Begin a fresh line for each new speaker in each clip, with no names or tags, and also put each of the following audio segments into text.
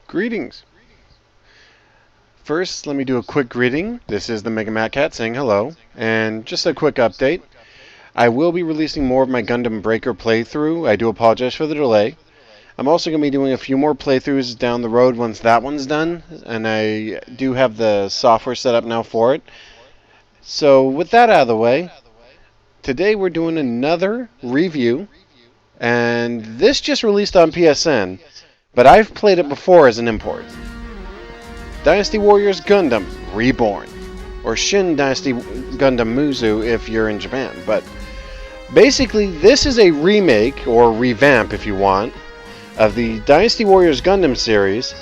Greetings. First, let me do a quick greeting. This is the Mega Mad Cat saying hello, and just a quick update. I will be releasing more of my Gundam Breaker playthrough. I do apologize for the delay. I'm also going to be doing a few more playthroughs down the road once that one's done, and I do have the software set up now for it. So with that out of the way, today we're doing another review, and this just released on PSN, but I've played it before as an import. Dynasty Warriors Gundam Reborn, or Shin Dynasty Gundam Muzu if you're in Japan. But basically, this is a remake, or revamp if you want, of the Dynasty Warriors Gundam series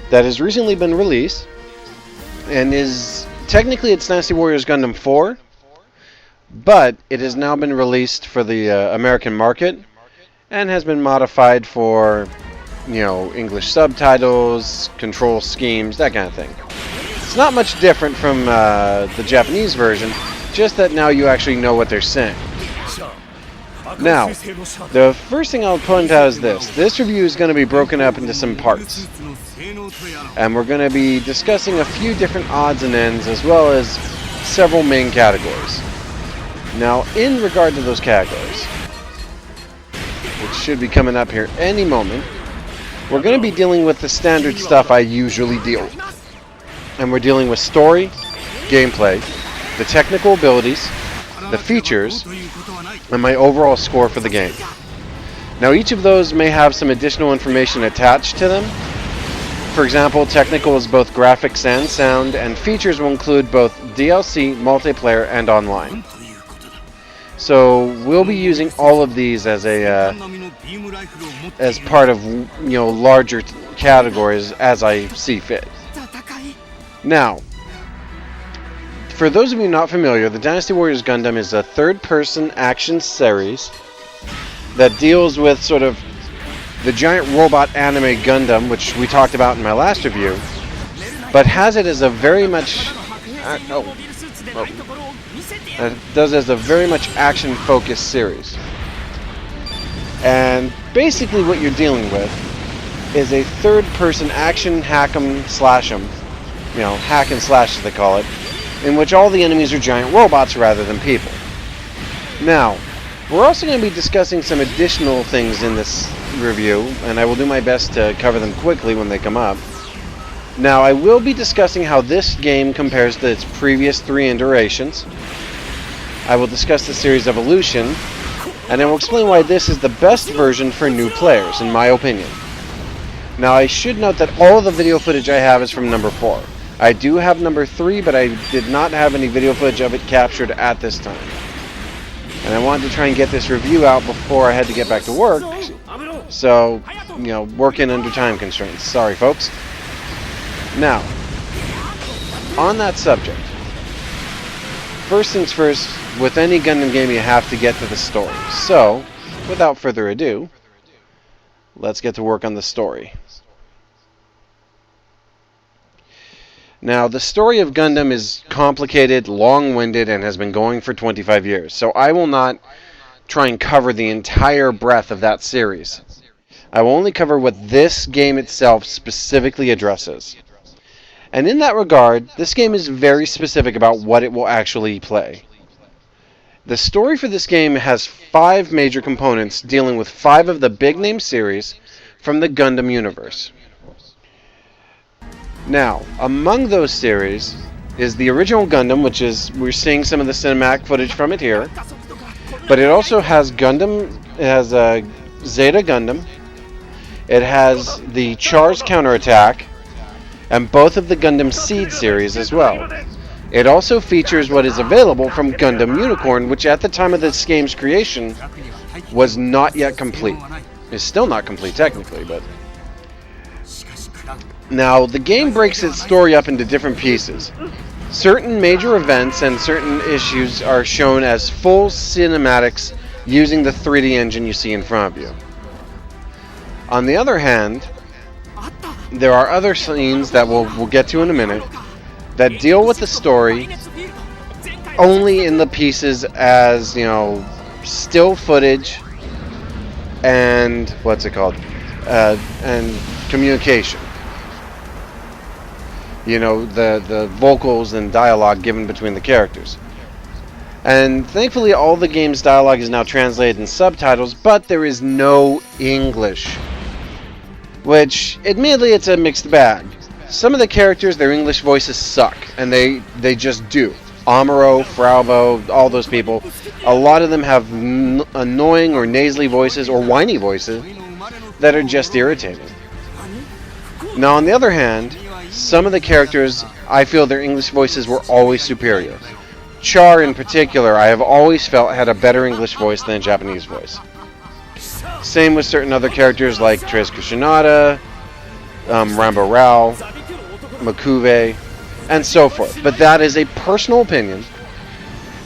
that has recently been released, and is technically it's Dynasty Warriors Gundam 4, but it has now been released for the American market and has been modified for, you know, English subtitles, control schemes, that kind of thing. It's not much different from the Japanese version, just that now you actually know what they're saying. Now, the first thing I'll point out is this. This review is going to be broken up into some parts. And we're going to be discussing a few different odds and ends, as well as several main categories. Now, in regard to those categories, which should be coming up here any moment, we're going to be dealing with the standard stuff I usually deal with. And we're dealing with story, gameplay, the technical abilities, the features, and my overall score for the game. Now each of those may have some additional information attached to them. For example, technical is both graphics and sound, and features will include both DLC, multiplayer, and online. So we'll be using all of these as part of, you know, larger categories as I see fit. Now, for those of you not familiar, the Dynasty Warriors Gundam is a third-person action series that deals with sort of the giant robot anime Gundam, which we talked about in my last review, but has it as a very much does as a very much action-focused series. And basically what you're dealing with is a third-person action hack-em slash-em, you know, hack and slash as they call it, in which all the enemies are giant robots rather than people. Now, we're also going to be discussing some additional things in this review, and I will do my best to cover them quickly when they come up. Now, I will be discussing how this game compares to its previous 3 iterations. I will discuss the series' evolution, and I will explain why this is the best version for new players, in my opinion. Now, I should note that all of the video footage I have is from number 4. I do have number 3, but I did not have any video footage of it captured at this time. And I wanted to try and get this review out before I had to get back to work, so, you know, working under time constraints. Sorry, folks. Now, on that subject, first things first, with any Gundam game you have to get to the story. So, without further ado, let's get to work on the story. Now, the story of Gundam is complicated, long-winded, and has been going for 25 years, so I will not try and cover the entire breadth of that series. I will only cover what this game itself specifically addresses. And in that regard, this game is very specific about what it will actually play. The story for this game has 5 major components dealing with 5 of the big-name series from the Gundam universe. Now, among those series is the original Gundam, which is, we're seeing some of the cinematic footage from it here, but it also has Gundam, it has Zeta Gundam, it has the Char's Counterattack, and both of the Gundam Seed series as well. It also features what is available from Gundam Unicorn, which at the time of this game's creation was not yet complete. It's still not complete technically, but... Now, the game breaks its story up into different pieces. Certain major events and certain issues are shown as full cinematics using the 3D engine you see in front of you. On the other hand, there are other scenes that we'll get to in a minute that deal with the story only in the pieces as, you know, still footage and and communication. the vocals and dialogue given between the characters. And thankfully all the game's dialogue is now translated in subtitles, but there is no English. Which, admittedly, it's a mixed bag. Some of the characters, their English voices suck, and they just do. Amuro, Fraubo, all those people. A lot of them have annoying or nasally voices or whiny voices that are just irritating. Now, on the other hand, some of the characters, I feel their English voices were always superior. Char, in particular, I have always felt had a better English voice than a Japanese voice. Same with certain other characters like Tres Kushinada, Rambo Rao, Makuve, and so forth. But that is a personal opinion.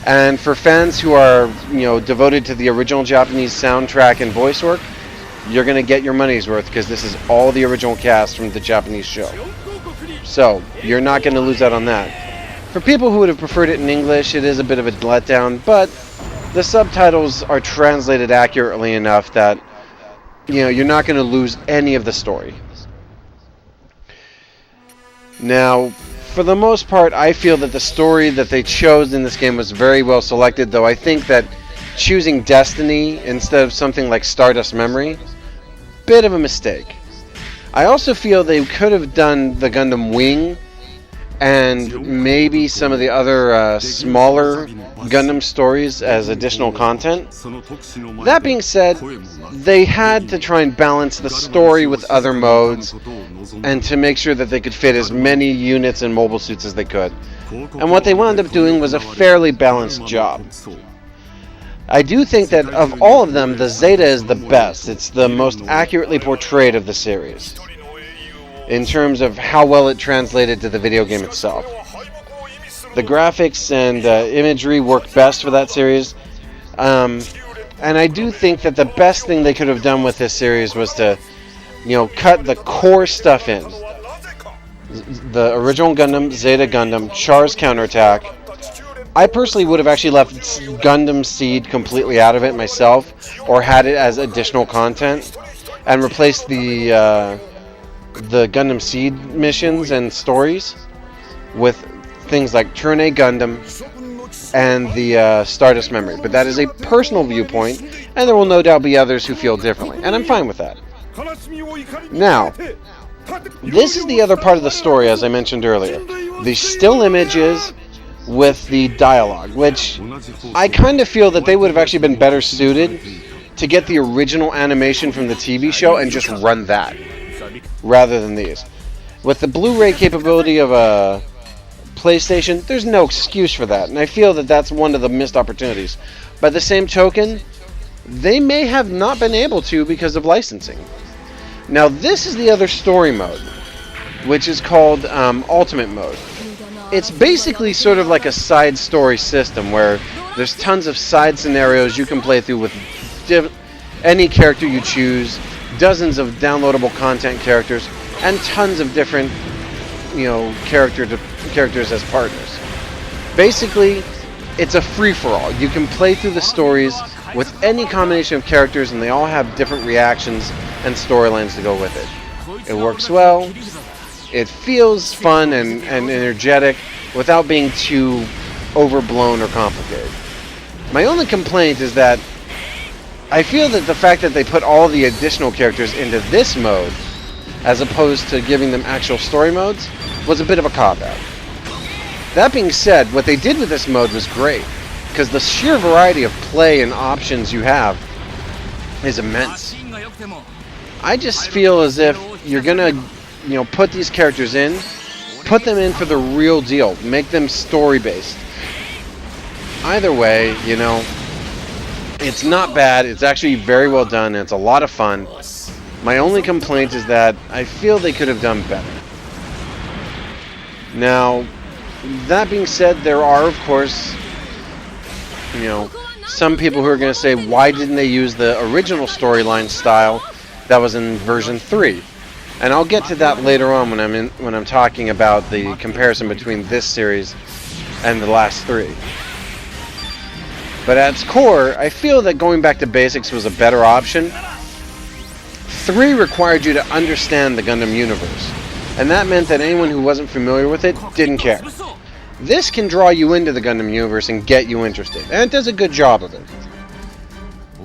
And for fans who are, devoted to the original Japanese soundtrack and voice work, you're going to get your money's worth because this is all the original cast from the Japanese show. So, you're not going to lose out on that. For people who would have preferred it in English, it is a bit of a letdown, but the subtitles are translated accurately enough that, you're not going to lose any of the story. Now, for the most part, I feel that the story that they chose in this game was very well selected, though I think that choosing Destiny instead of something like Stardust Memory, bit of a mistake. I also feel they could have done the Gundam Wing and maybe some of the other smaller Gundam stories as additional content. That being said, they had to try and balance the story with other modes and to make sure that they could fit as many units and mobile suits as they could. And what they wound up doing was a fairly balanced job. I do think that of all of them, the Zeta is the best. It's the most accurately portrayed of the series, in terms of how well it translated to the video game itself. The graphics and imagery work best for that series. And I do think that the best thing they could have done with this series was to, cut the core stuff in. The original Gundam, Zeta Gundam, Char's counterattack. I personally would have actually left Gundam Seed completely out of it myself, or had it as additional content, and replaced the Gundam Seed missions and stories with things like Turn A Gundam and the Stardust Memory. But that is a personal viewpoint, and there will no doubt be others who feel differently, and I'm fine with that. Now, this is the other part of the story, as I mentioned earlier. The still images with the dialogue, which I kind of feel that they would have actually been better suited to get the original animation from the TV show and just run that, rather than these. With the Blu-ray capability of a PlayStation, there's no excuse for that, and I feel that that's one of the missed opportunities. By the same token, they may have not been able to because of licensing. Now, this is the other story mode, which is called Ultimate Mode. It's basically sort of like a side story system where there's tons of side scenarios you can play through with any character you choose, dozens of downloadable content characters, and tons of different, characters as partners. Basically, it's a free-for-all. You can play through the stories with any combination of characters, and they all have different reactions and storylines to go with it. It works well. It feels fun and energetic without being too overblown or complicated. My only complaint is that I feel that the fact that they put all the additional characters into this mode, as opposed to giving them actual story modes, was a bit of a cop-out. That being said, what they did with this mode was great, because the sheer variety of play and options you have is immense. I just feel as if you're gonna put these characters in, put them in for the real deal, make them story-based. Either way, it's not bad, it's actually very well done, and it's a lot of fun. My only complaint is that I feel they could have done better. Now, that being said, there are, of course, some people who are going to say, why didn't they use the original storyline style that was in version 3? And I'll get to that later on when I'm talking about the comparison between this series and the last 3. But at its core, I feel that going back to basics was a better option. 3 required you to understand the Gundam universe. and that meant that anyone who wasn't familiar with it didn't care. This can draw you into the Gundam universe and get you interested, and it does a good job of it.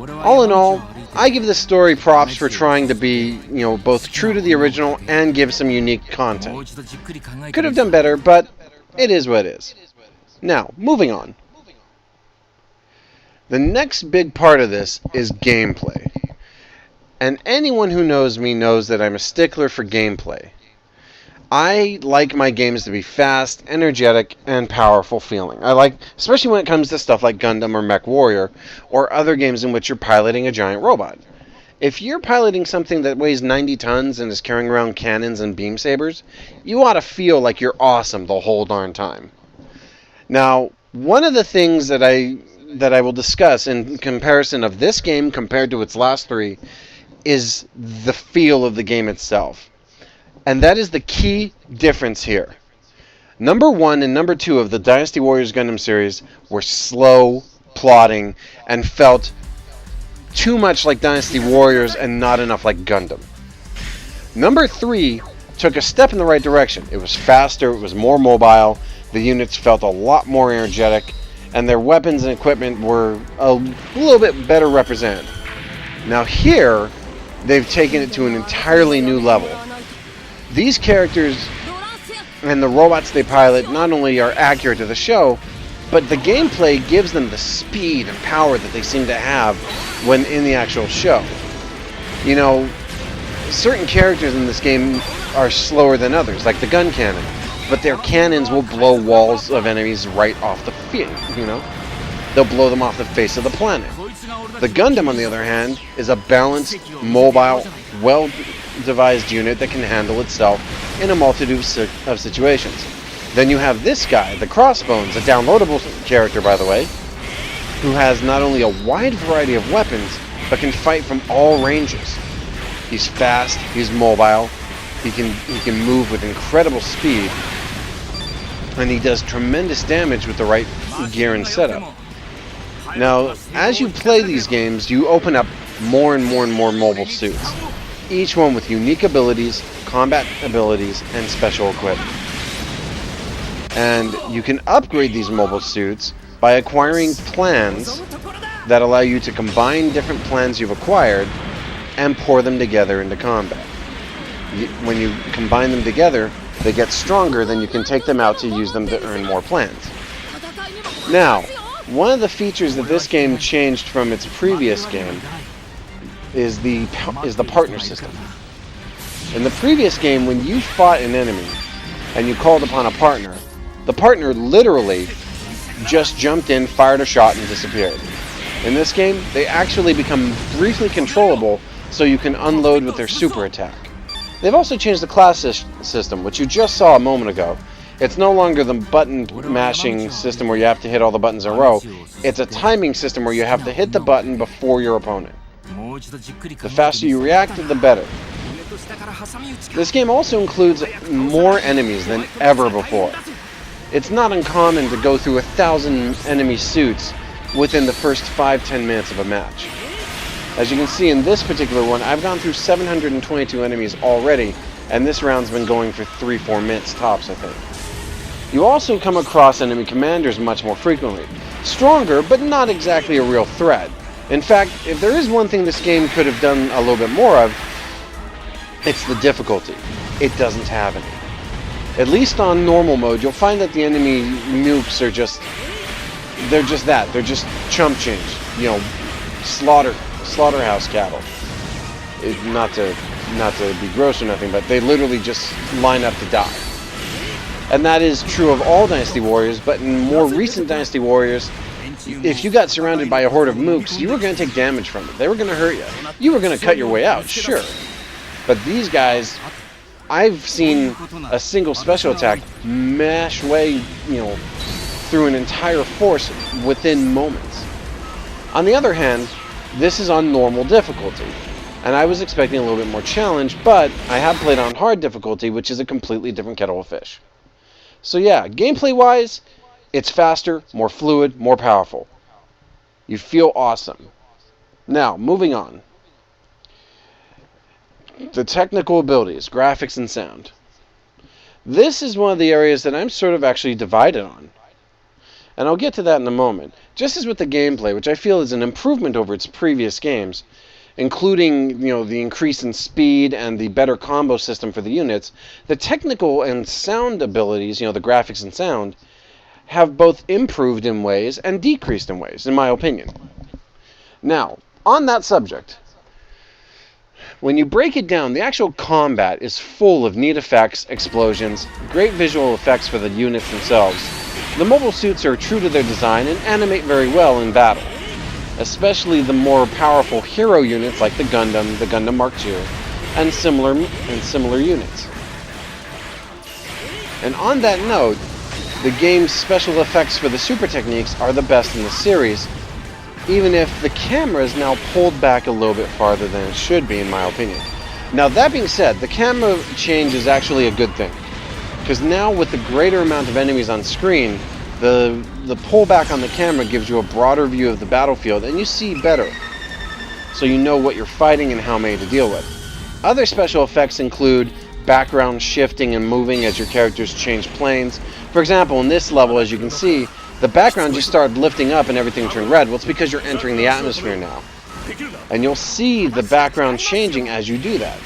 All in all, I give this story props for trying to be, both true to the original and give some unique content. Could have done better, but it is what it is. Now, moving on. The next big part of this is gameplay. And anyone who knows me knows that I'm a stickler for gameplay. I like my games to be fast, energetic, and powerful feeling. Especially when it comes to stuff like Gundam or Mech Warrior, or other games in which you're piloting a giant robot. If you're piloting something that weighs 90 tons and is carrying around cannons and beam sabers, you ought to feel like you're awesome the whole darn time. Now, one of the things that I will discuss in comparison of this game compared to its last three is the feel of the game itself. And that is the key difference here. Number 1 and number 2 of the Dynasty Warriors Gundam series were slow, plodding, and felt too much like Dynasty Warriors and not enough like Gundam. Number 3 took a step in the right direction. It was faster, it was more mobile, the units felt a lot more energetic, and their weapons and equipment were a little bit better represented. Now here, they've taken it to an entirely new level. These characters and the robots they pilot not only are accurate to the show, but the gameplay gives them the speed and power that they seem to have when in the actual show. Certain characters in this game are slower than others, like the gun cannon, but their cannons will blow walls of enemies right off the field, They'll blow them off the face of the planet. The Gundam, on the other hand, is a balanced, mobile, well-devised unit that can handle itself in a multitude of situations. Then you have this guy, the Crossbones, a downloadable character, by the way, who has not only a wide variety of weapons, but can fight from all ranges. He's fast, he's mobile, he can move with incredible speed, and he does tremendous damage with the right gear and setup. Now, as you play these games, you open up more and more and more mobile suits, each one with unique abilities, combat abilities, and special equipment. And you can upgrade these mobile suits by acquiring plans that allow you to combine different plans you've acquired and pour them together into combat. When you combine them together, they get stronger, then you can take them out to use them to earn more plans. Now, one of the features that this game changed from its previous game is the partner system. In the previous game, when you fought an enemy and you called upon a partner, the partner literally just jumped in, fired a shot, and disappeared. In this game, they actually become briefly controllable, so you can unload with their super attack. They've also changed the class system, which you just saw a moment ago. It's no longer the button mashing system where you have to hit all the buttons in a row. It's a timing system where you have to hit the button before your opponent. The faster you react, the better. This game also includes more enemies than ever before. It's not uncommon to go through 1,000 enemy suits within the first 5-10 minutes of a match. As you can see in this particular one, I've gone through 722 enemies already, and this round's been going for 3-4 minutes tops, I think. You also come across enemy commanders much more frequently. Stronger, but not exactly a real threat. In fact, if there is one thing this game could have done a little bit more of, it's the difficulty. It doesn't have any. At least on normal mode, you'll find that the enemy nukes are they're just that. They're just chump change. Slaughterhouse cattle. Not to be gross or nothing, but they literally just line up to die. And that is true of all Dynasty Warriors, but in more recent Dynasty Warriors, if you got surrounded by a horde of mooks, you were going to take damage from it. They were going to hurt you. You were going to cut your way out, sure. But these guys, I've seen a single special attack mash way, through an entire force within moments. On the other hand, this is on normal difficulty, and I was expecting a little bit more challenge, but I have played on hard difficulty, which is a completely different kettle of fish. So yeah, gameplay-wise, it's faster, more fluid, more powerful. You feel awesome. Now, moving on. The technical abilities, graphics and sound. This is one of the areas that I'm sort of actually divided on. And I'll get to that in a moment. Just as with the gameplay, which I feel is an improvement over its previous games, including, the increase in speed and the better combo system for the units, the technical and sound abilities, the graphics and sound, have both improved in ways and decreased in ways, in my opinion. Now, on that subject, when you break it down, the actual combat is full of neat effects, explosions, great visual effects for the units themselves. The mobile suits are true to their design and animate very well in battle, especially the more powerful hero units like the Gundam Mark II, and similar units. And on that note, the game's special effects for the super techniques are the best in the series, even if the camera is now pulled back a little bit farther than it should be, in my opinion. Now, that being said, the camera change is actually a good thing, because now with the greater amount of enemies on screen, the pullback on the camera gives you a broader view of the battlefield, and you see better, so you know what you're fighting and how many to deal with. Other special effects include background shifting and moving as your characters change planes. For example, in this level, as you can see, the background just started lifting up and everything turned red. Well, it's because you're entering the atmosphere now. And you'll see the background changing as you do that.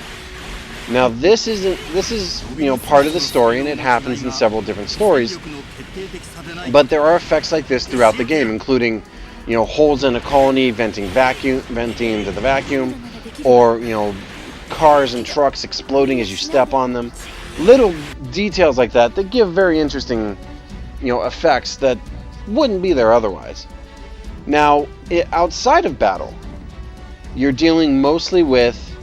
Now, this is part of the story, and it happens in several different stories. But there are effects like this throughout the game, including, holes in a colony venting into the vacuum, or, cars and trucks exploding as you step on them. Little details like that give very interesting, effects that wouldn't be there otherwise. Now, outside of battle, you're dealing mostly with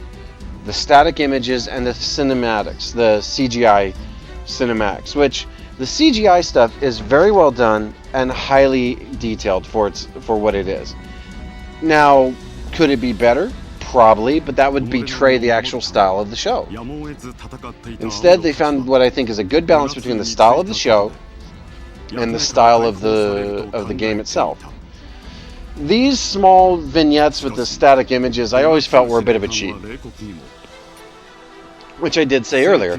the static images and the cinematics, the CGI cinematics, which the CGI stuff is very well done and highly detailed for what it is. Now, could it be better? Probably, but that would betray the actual style of the show. Instead, they found what I think is a good balance between the style of the show and the style of the game itself. These small vignettes with the static images I always felt were a bit of a cheat, which I did say earlier.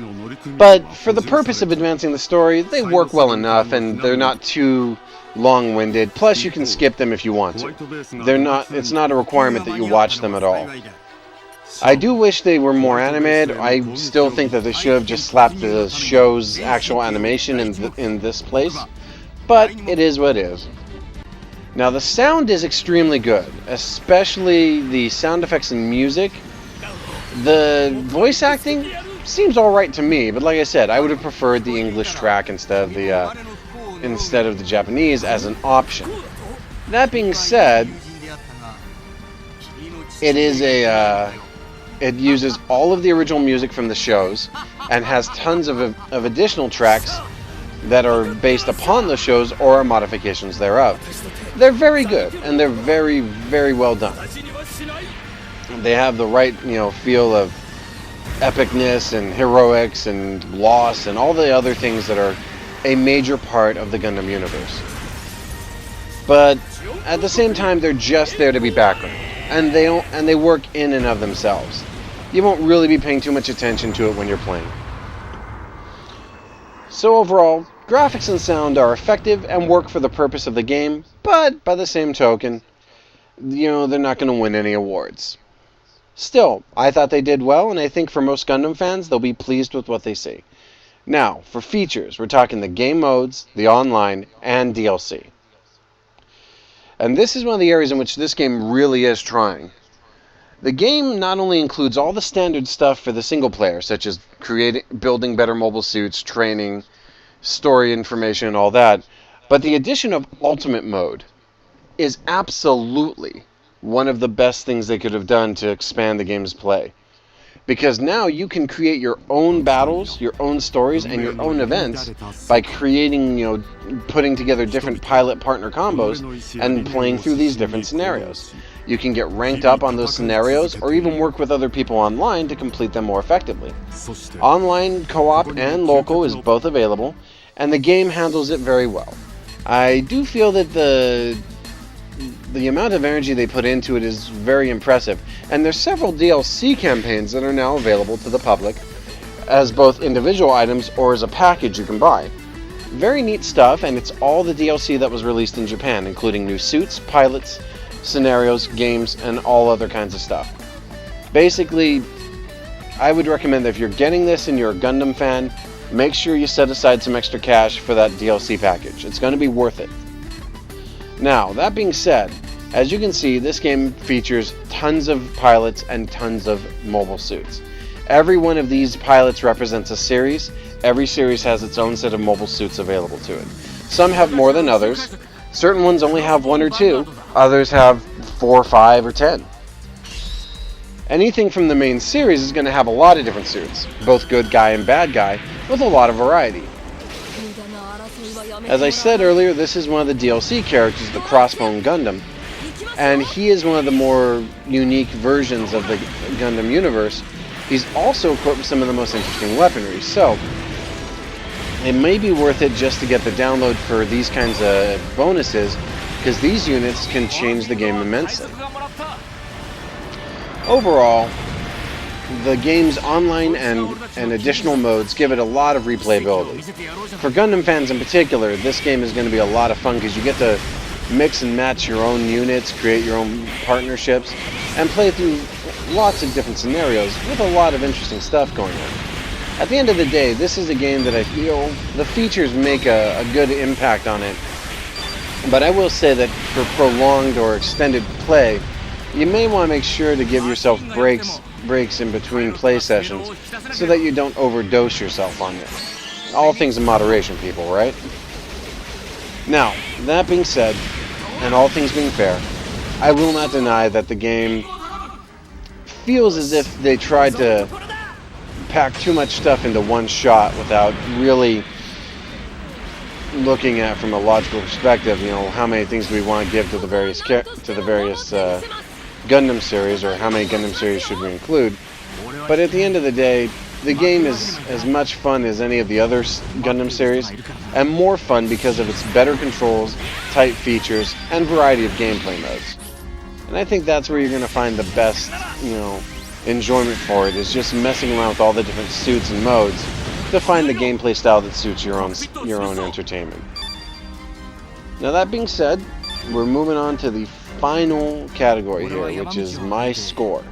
But for the purpose of advancing the story, they work well enough and they're not too long-winded. Plus, you can skip them if you want to. It's not a requirement that you watch them at all. I do wish they were more animated. I still think that they should have just slapped the show's actual animation in this place. But it is what it is. Now, the sound is extremely good, especially the sound effects and music. The voice acting seems alright to me, but like I said, I would have preferred the English track instead of the Japanese as an option. That being said, it uses all of the original music from the shows and has tons of additional tracks that are based upon the shows or are modifications thereof. They're very good and they're very, very well done. They have the right, feel of epicness and heroics and loss and all the other things that are a major part of the Gundam universe. But at the same time, they're just there to be background, and they work in and of themselves. You won't really be paying too much attention to it when you're playing. So overall, graphics and sound are effective and work for the purpose of the game, but by the same token, they're not going to win any awards. Still, I thought they did well, and I think for most Gundam fans, they'll be pleased with what they see. Now, for features, we're talking the game modes, the online, and DLC. And this is one of the areas in which this game really is trying. The game not only includes all the standard stuff for the single player, such as building better mobile suits, training, story information, and all that, but the addition of Ultimate Mode is absolutely one of the best things they could have done to expand the game's play. Because now you can create your own battles, your own stories, and your own events by creating, putting together different pilot partner combos and playing through these different scenarios. You can get ranked up on those scenarios or even work with other people online to complete them more effectively. Online, co-op, and local is both available, and the game handles it very well. I do feel that the amount of energy they put into it is very impressive, and there's several DLC campaigns that are now available to the public, as both individual items or as a package you can buy. Very neat stuff, and it's all the DLC that was released in Japan, including new suits, pilots, scenarios, games, and all other kinds of stuff. Basically, I would recommend that if you're getting this and you're a Gundam fan, make sure you set aside some extra cash for that DLC package. It's going to be worth it. Now, that being said, as you can see, this game features tons of pilots and tons of mobile suits. Every one of these pilots represents a series. Every series has its own set of mobile suits available to it. Some have more than others. Certain ones only have 1 or 2. Others have 4, 5, or 10. Anything from the main series is going to have a lot of different suits, both good guy and bad guy, with a lot of variety. As I said earlier, this is one of the DLC characters, the Crossbone Gundam, and he is one of the more unique versions of the Gundam universe. He's also equipped with some of the most interesting weaponry, so it may be worth it just to get the download for these kinds of bonuses, because these units can change the game immensely. Overall, the game's online and additional modes give it a lot of replayability. For Gundam fans in particular, this game is going to be a lot of fun because you get to mix and match your own units, create your own partnerships, and play through lots of different scenarios with a lot of interesting stuff going on. At the end of the day, this is a game that I feel the features make a good impact on it, but I will say that for prolonged or extended play, you may want to make sure to give yourself breaks in between play sessions so that you don't overdose yourself on it. All things in moderation, people, right? Now, that being said, and all things being fair, I will not deny that the game feels as if they tried to pack too much stuff into one shot without really looking at from a logical perspective, how many things do we want to give to the various Gundam series, or how many Gundam series should we include. But at the end of the day, the game is as much fun as any of the other Gundam series, and more fun because of its better controls, tight features, and variety of gameplay modes. And I think that's where you're going to find the best, enjoyment for it, is just messing around with all the different suits and modes to find the gameplay style that suits your own entertainment. Now, that being said, we're moving on to the final category here, which is my score.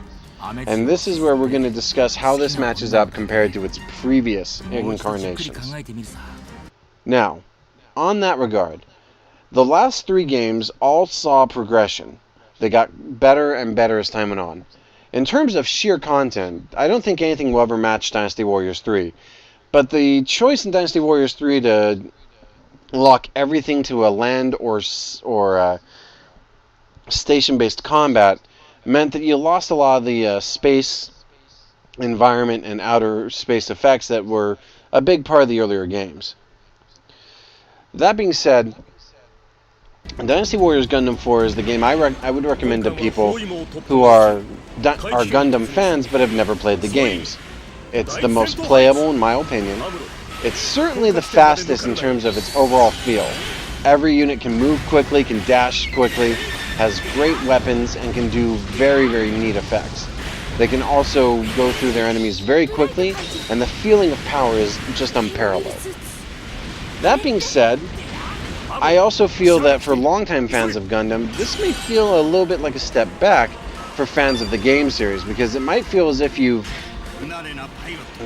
And this is where we're going to discuss how this matches up compared to its previous incarnations. Now, on that regard, the last 3 games all saw progression. They got better and better as time went on. In terms of sheer content, I don't think anything will ever match Dynasty Warriors 3. But the choice in Dynasty Warriors 3 to lock everything to a land or station-based combat meant that you lost a lot of the space environment and outer space effects that were a big part of the earlier games. That being said, Dynasty Warriors Gundam 4 is the game I would recommend to people who are Gundam fans but have never played the games. It's the most playable in my opinion. It's certainly the fastest in terms of its overall feel. Every unit can move quickly, can dash quickly, has great weapons, and can do very, very neat effects. They can also go through their enemies very quickly, and the feeling of power is just unparalleled. That being said, I also feel that for longtime fans of Gundam, this may feel a little bit like a step back for fans of the game series, because it might feel as if you've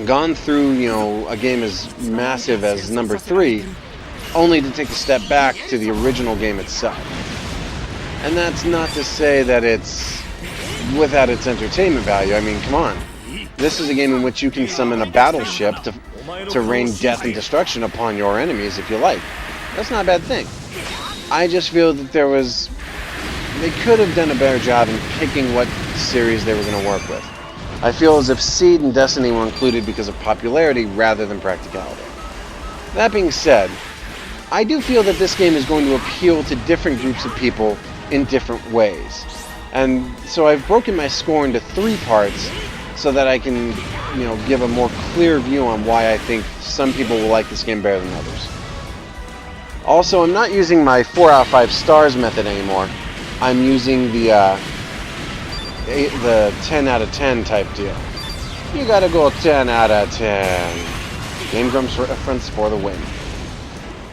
gone through, a game as massive as number 3, only to take a step back to the original game itself. And that's not to say that it's without its entertainment value. I mean, come on. This is a game in which you can summon a battleship to rain death and destruction upon your enemies if you like. That's not a bad thing. I just feel that they could have done a better job in picking what series they were going to work with. I feel as if Seed and Destiny were included because of popularity rather than practicality. That being said, I do feel that this game is going to appeal to different groups of people in different ways. And so I've broken my score into 3 parts so that I can, give a more clear view on why I think some people will like this game better than others. Also, I'm not using my 4 out of 5 stars method anymore. I'm using the 10 out of 10 type deal. you gotta go 10 out of 10. Game Grumps reference for the win.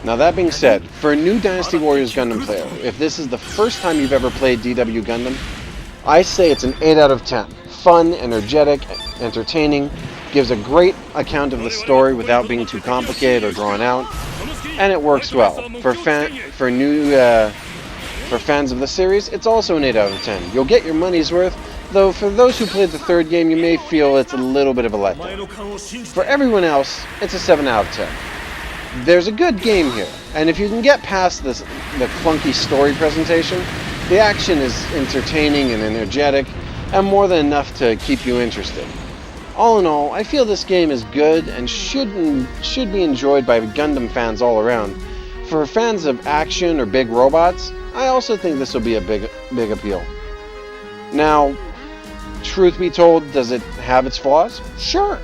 Now that being said, for a new Dynasty Warriors Gundam player, if this is the first time you've ever played DW Gundam, I say it's an 8 out of 10. Fun, energetic, entertaining, gives a great account of the story without being too complicated or drawn out, and it works well. For fans of the series, it's also an 8 out of 10. You'll get your money's worth, though for those who played the third game, you may feel it's a little bit of a letdown. For everyone else, it's a 7 out of 10. There's a good game here, and if you can get past the clunky story presentation, the action is entertaining and energetic, and more than enough to keep you interested. All in all, I feel this game is good and should be enjoyed by Gundam fans all around. For fans of action or big robots, I also think this will be a big appeal. Now, truth be told, does it have its flaws? Sure.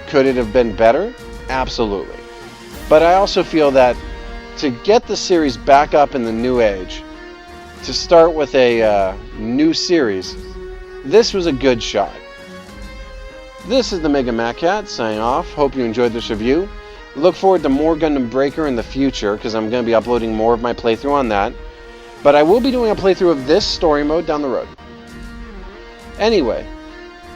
Could it have been better? Absolutely. But I also feel that to get the series back up in the new age, to start with a new series, this was a good shot. This is the Mega Mac Cat signing off. Hope you enjoyed this review. Look forward to more Gundam Breaker in the future, because I'm going to be uploading more of my playthrough on that. But I will be doing a playthrough of this story mode down the road. Anyway,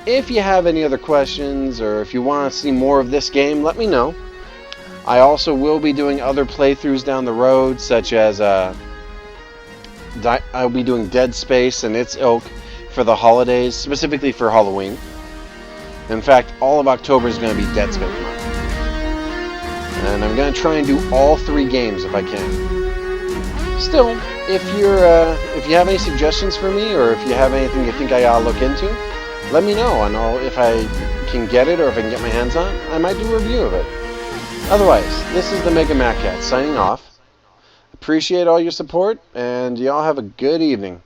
if you have any other questions, or if you want to see more of this game, let me know. I also will be doing other playthroughs down the road, such as I'll be doing Dead Space and its ilk for the holidays, specifically for Halloween. In fact, all of October is going to be Dead Space month. And I'm going to try and do all 3 games if I can. Still, if you have any suggestions for me, or if you have anything you think I ought to look into, let me know, and if I can get it or if I can get my hands on it, I might do a review of it. Otherwise, this is the Mega Mac Cat signing off. Appreciate all your support, and y'all have a good evening.